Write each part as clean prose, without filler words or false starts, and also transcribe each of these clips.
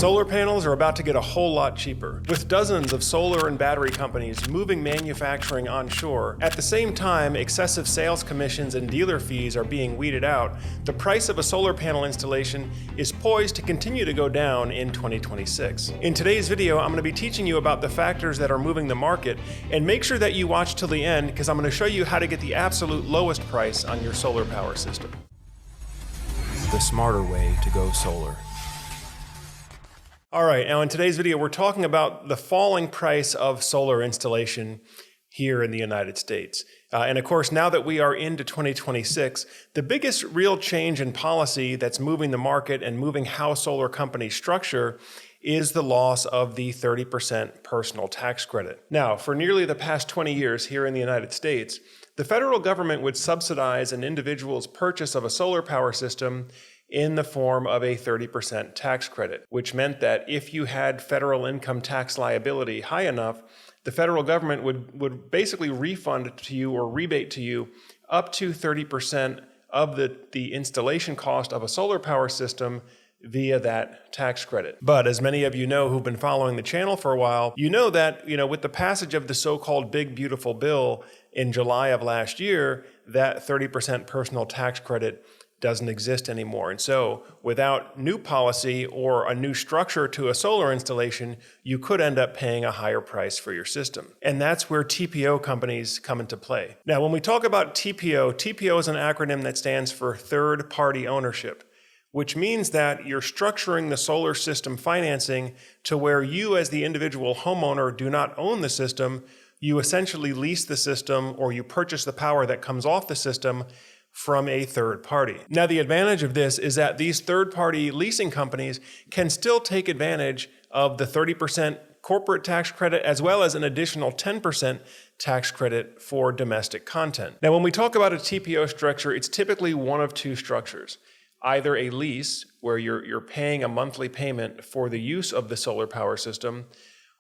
Solar panels are about to get a whole lot cheaper. With dozens of solar and battery companies moving manufacturing onshore, at the same time excessive sales commissions and dealer fees are being weeded out, the price of a solar panel installation is poised to continue to go down in 2026. In today's video, I'm going to be teaching you about the factors that are moving the market, and make sure that you watch till the end because I'm going to show you how to get the absolute lowest price on your solar power system. The smarter way to go solar. All right, now in today's video, we're talking about the falling price of solar installation here in the United States. And of course, now that we are into 2026, the biggest real change in policy that's moving the market and moving how solar companies structure is the loss of the 30% personal tax credit. Now, for nearly the past 20 years here in the United States, the federal government would subsidize an individual's purchase of a solar power system in the form of a 30% tax credit, which meant that if you had federal income tax liability high enough, the federal government would basically refund to you or rebate to you up to 30% of the installation cost of a solar power system via that tax credit. But as many of you know who've been following the channel for a while, you know that with the passage of the so-called Big Beautiful Bill in July of last year, that 30% personal tax credit doesn't exist anymore. And so without new policy or a new structure to a solar installation, you could end up paying a higher price for your system. And that's where TPO companies come into play. Now, when we talk about TPO is an acronym that stands for third-party ownership, which means that you're structuring the solar system financing to where you as the individual homeowner do not own the system. You essentially lease the system or you purchase the power that comes off the system from a third party. Now, the advantage of this is that these third-party leasing companies can still take advantage of the 30% corporate tax credit as well as an additional 10% tax credit for domestic content. Now, when we talk about a TPO structure, it's typically one of two structures. Either a lease, where you're paying a monthly payment for the use of the solar power system,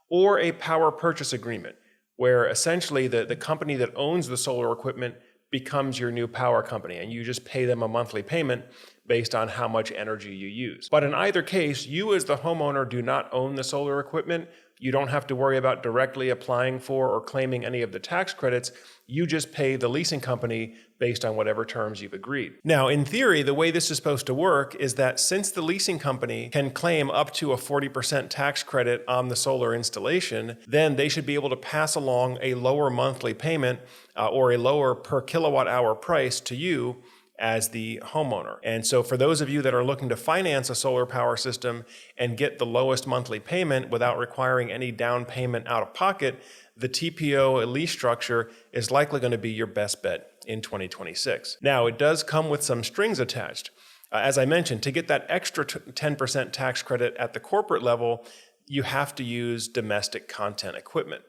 or a power purchase agreement, where essentially the company that owns the solar equipment becomes your new power company, and you just pay them a monthly payment based on how much energy you use. But in either case, you as the homeowner do not own the solar equipment. You don't have to worry about directly applying for or claiming any of the tax credits. You just pay the leasing company based on whatever terms you've agreed. Now, in theory, the way this is supposed to work is that since the leasing company can claim up to a 40% tax credit on the solar installation, then they should be able to pass along a lower monthly payment or a lower per kilowatt hour price to you as the homeowner. And so for those of you that are looking to finance a solar power system and get the lowest monthly payment without requiring any down payment out of pocket, the TPO lease structure is likely going to be your best bet in 2026. Now, it does come with some strings attached. As I mentioned, to get that extra 10% tax credit at the corporate level, you have to use domestic content equipment.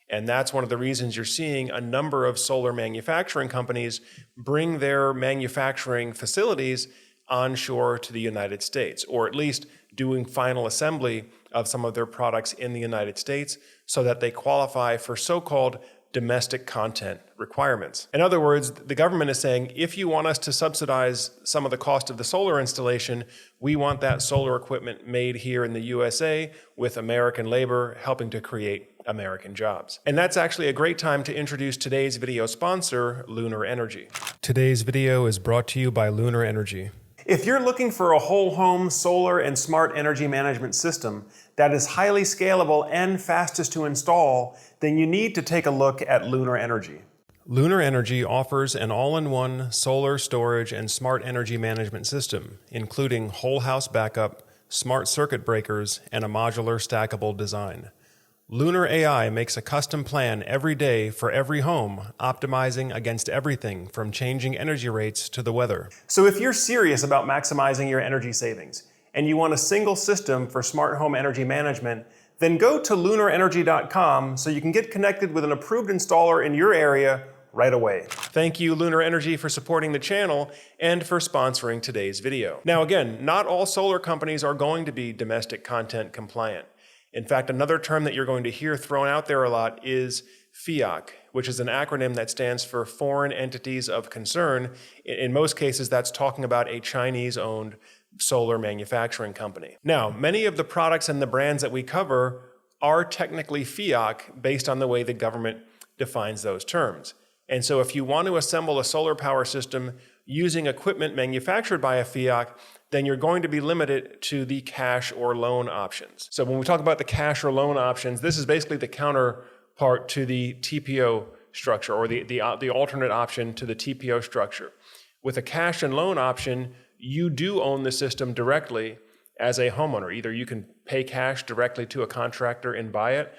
And that's one of the reasons you're seeing a number of solar manufacturing companies bring their manufacturing facilities onshore to the United States, or at least doing final assembly of some of their products in the United States so that they qualify for so-called domestic content requirements. In other words, the government is saying, if you want us to subsidize some of the cost of the solar installation, we want that solar equipment made here in the USA with American labor helping to create American jobs. And that's actually a great time to introduce today's video sponsor, Lunar Energy. Today's video is brought to you by Lunar Energy. If you're looking for a whole home solar and smart energy management system that is highly scalable and fastest to install, then you need to take a look at Lunar Energy. Lunar Energy offers an all-in-one solar storage and smart energy management system, including whole house backup, smart circuit breakers, and a modular stackable design. Lunar AI makes a custom plan every day for every home, optimizing against everything from changing energy rates to the weather. So if you're serious about maximizing your energy savings and you want a single system for smart home energy management, then go to lunarenergy.com so you can get connected with an approved installer in your area right away. Thank you, Lunar Energy, for supporting the channel and for sponsoring today's video. Now again, not all solar companies are going to be domestic content compliant. In fact, another term that you're going to hear thrown out there a lot is FEOC, which is an acronym that stands for Foreign Entities of Concern. In most cases, that's talking about a Chinese-owned solar manufacturing company. Now, many of the products and the brands that we cover are technically FEOC based on the way the government defines those terms. And so if you want to assemble a solar power system using equipment manufactured by a FEOC, then you're going to be limited to the cash or loan options. So when we talk about the cash or loan options, this is basically the counterpart to the TPO structure, or the alternate option to the TPO structure. With a cash and loan option, you do own the system directly as a homeowner. Either you can pay cash directly to a contractor and buy it,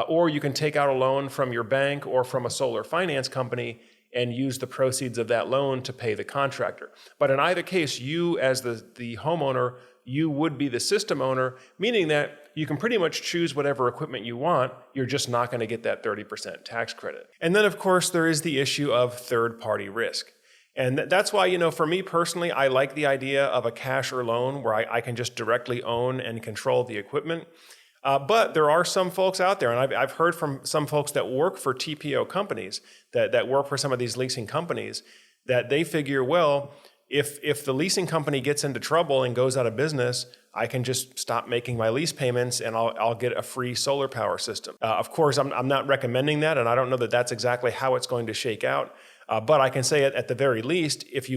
or you can take out a loan from your bank or from a solar finance company and use the proceeds of that loan to pay the contractor. But in either case, you as the homeowner, you would be the system owner, meaning that you can pretty much choose whatever equipment you want. You're just not going to get that 30% tax credit. And then, of course, there is the issue of third-party risk. And that's why, for me personally, I like the idea of a cash or loan where I can just directly own and control the equipment. But there are some folks out there, and I've heard from some folks that work for TPO companies, that work for some of these leasing companies, that they figure, well, if the leasing company gets into trouble and goes out of business, I can just stop making my lease payments and I'll get a free solar power system. Of course, I'm not recommending that, and I don't know that that's exactly how it's going to shake out. But I can say at the very least, if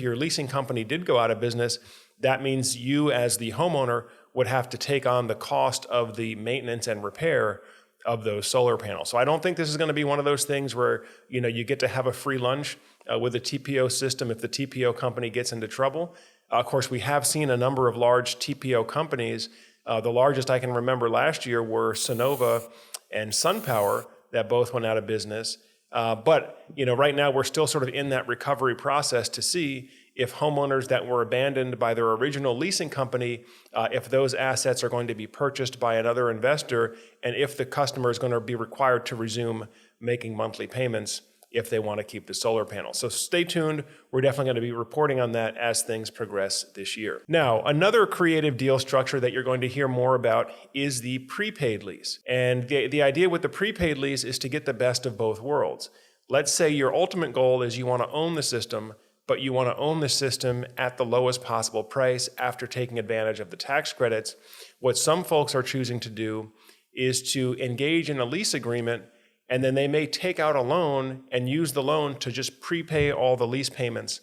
your leasing company did go out of business, that means you as the homeowner would have to take on the cost of the maintenance and repair of those solar panels. So I don't think this is going to be one of those things where you get to have a free lunch with a TPO system if the TPO company gets into trouble. Of course, we have seen a number of large TPO companies. The largest I can remember last year were Sonova and SunPower that both went out of business. But right now we're still sort of in that recovery process to see if homeowners that were abandoned by their original leasing company, if those assets are going to be purchased by another investor, and if the customer is going to be required to resume making monthly payments if they want to keep the solar panels. So stay tuned. We're definitely going to be reporting on that as things progress this year. Now, another creative deal structure that you're going to hear more about is the prepaid lease. And the idea with the prepaid lease is to get the best of both worlds. Let's say your ultimate goal is you want to own the system, but you want to own the system at the lowest possible price after taking advantage of the tax credits. What some folks are choosing to do is to engage in a lease agreement, and then they may take out a loan and use the loan to just prepay all the lease payments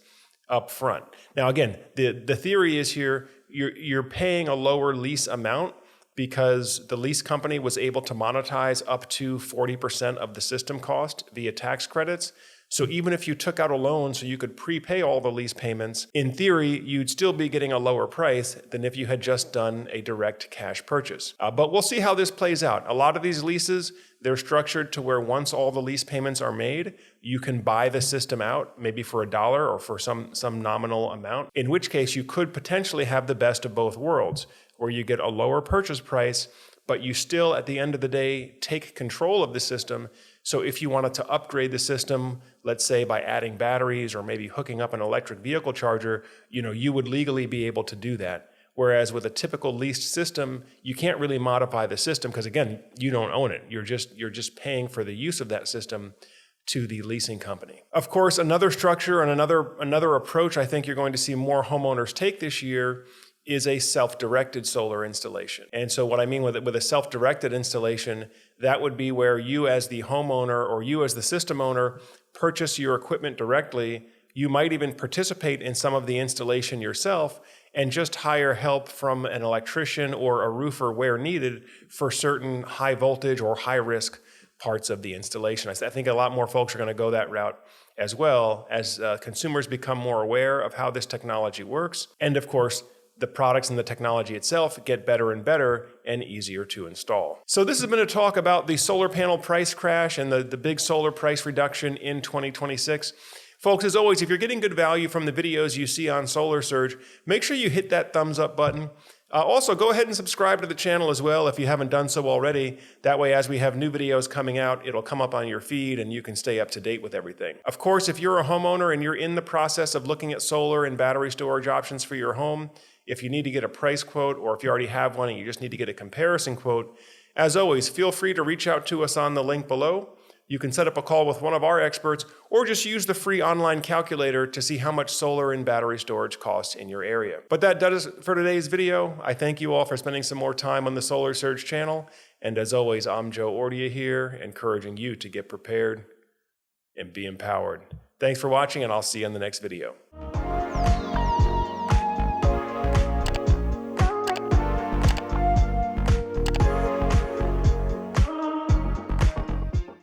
up front. Now, again, the theory is here, you're paying a lower lease amount because the lease company was able to monetize up to 40% of the system cost via tax credits. So even if you took out a loan so you could prepay all the lease payments, in theory, you'd still be getting a lower price than if you had just done a direct cash purchase. But we'll see how this plays out. A lot of these leases, they're structured to where once all the lease payments are made, you can buy the system out, maybe for $1 or for some nominal amount, in which case you could potentially have the best of both worlds, where you get a lower purchase price, but you still, at the end of the day, take control of the system. So if you wanted to upgrade the system, let's say by adding batteries or maybe hooking up an electric vehicle charger, you would legally be able to do that. Whereas with a typical leased system, you can't really modify the system because, again, you don't own it. You're just paying for the use of that system to the leasing company. Of course, another structure and another approach I think you're going to see more homeowners take this year is a self-directed solar installation. And so what I mean with a self-directed installation, that would be where you as the homeowner or you as the system owner purchase your equipment directly. You might even participate in some of the installation yourself and just hire help from an electrician or a roofer where needed for certain high voltage or high risk parts of the installation. I think a lot more folks are going to go that route as well as consumers become more aware of how this technology works. And of course, the products and the technology itself get better and better and easier to install. So this has been a talk about the solar panel price crash and the big solar price reduction in 2026. Folks, as always, if you're getting good value from the videos you see on Solar Surge, make sure you hit that thumbs up button. Also, go ahead and subscribe to the channel as well if you haven't done so already. That way, as we have new videos coming out, it'll come up on your feed and you can stay up to date with everything. Of course, if you're a homeowner and you're in the process of looking at solar and battery storage options for your home, if you need to get a price quote or if you already have one and you just need to get a comparison quote, as always, feel free to reach out to us on the link below. You can set up a call with one of our experts or just use the free online calculator to see how much solar and battery storage costs in your area. But that does it for today's video. I thank you all for spending some more time on the Solar Surge channel. And as always, I'm Joe Ordia here, encouraging you to get prepared and be empowered. Thanks for watching, and I'll see you in the next video.